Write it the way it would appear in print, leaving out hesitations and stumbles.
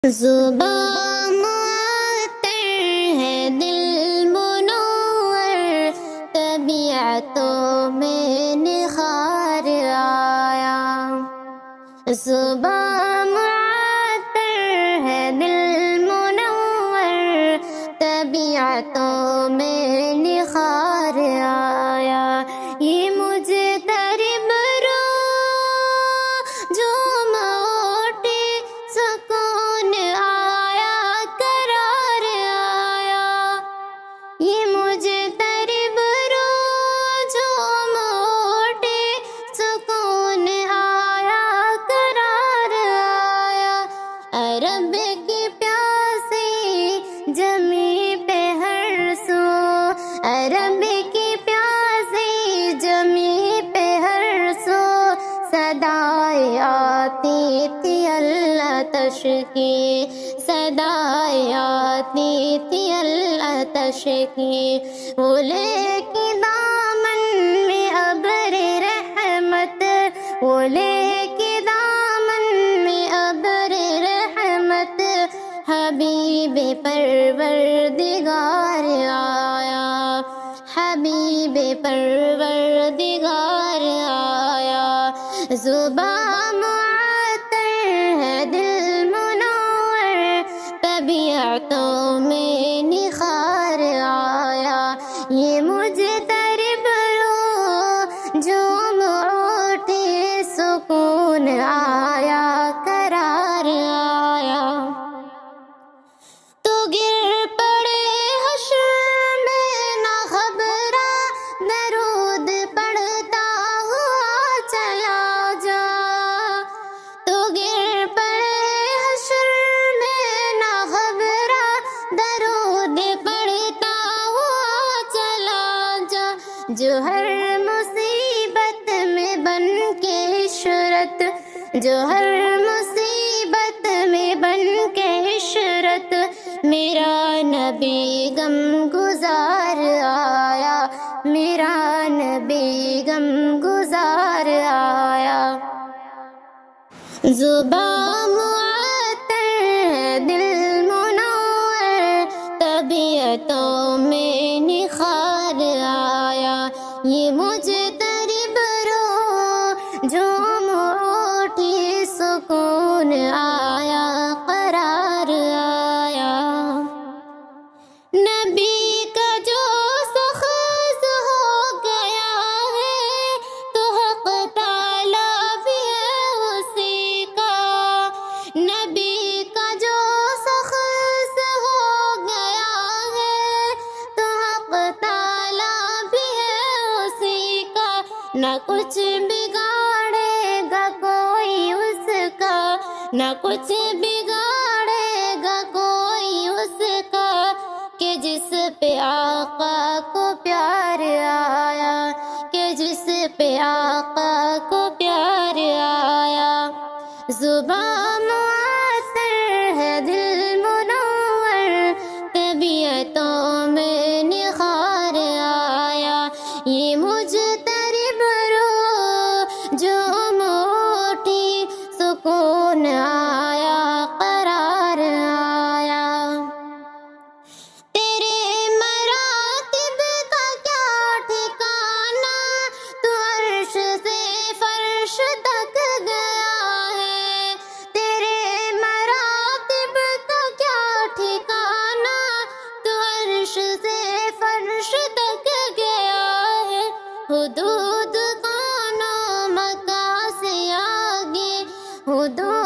زباں معطر ہے دل منور، طبیعتوں میں نکھار آیا۔ زباں معطر ہے دل منور، طبیعتوں میں نکھار آیا۔ یہ مجھے طرب جو موٹے سکون آیا، قرار آیا۔ یہ مجھے طرب جو موٹے سکون آیا، قرار آیا۔ عرب کی پیاسی جمی پہ ہر سو، عرب کی پیاسی جمی پہ ہر سو، صدائیں آتی تھی العطش کی، صدائیں آتی تھی العطش کی۔ وہ لے کے دامن میں ابر رحمت، وہ لے کے دامن میں ابر رحمت، حبیب پروردگار آیا، حبیب پروردگار آیا۔ زباں معطر ہے دل منور، طبیعتوں میں نکھار آیا۔ یہ مجھے طرب جو موٹے سکون آیا، قرار آیا۔ تو گر پڑے حشر میں نہ گھبرا، درود پڑھتا ہوا چلا جا۔ تو گر پڑے حشر میں نہ گھبرا، درود پڑھتا ہوا چلا جا۔ جو ہر مصیبت میں بن کے عشرت، جو ہر مصیبت میں بن کے عشرت، میرا نبی غم گزار آیا، میرا نبی غم گزار آیا۔ زباں معطر ہے دل منور، طبیعتوں میں نکھار آیا۔ یہ مجھے طرب جو موٹی سکون آیا، قرار آیا۔ نبی کا جو سخت ہو گیا ہے، تو حق تعالیٰ بھی ہے اسی کا۔ نبی کا جو سخت ہو گیا ہے، تو حق تعالیٰ بھی ہے اسی کا۔ نہ کچھ بگاڑے گا کوئی اس کا، نہ کچھ بگاڑے گا کوئی اس کا، کہ جس پہ آقا کو پیار آیا، کہ جس پہ آقا کو پیار آیا۔ زباں معطر ہے دل منور، طبیعتوں میں نکھار آیا۔ یہ مجھے طرب جو موٹی سکون آیا، قرار آیا۔ تیرے مراتب کا کیا ٹھکانا، تو عرش سے فرش تک گیا ہے۔ تیرے مراتب کا کیا ٹھکانا، تو عرش سے فرش تک گیا ہے۔ حدود کون و مکان سے آگے، حدود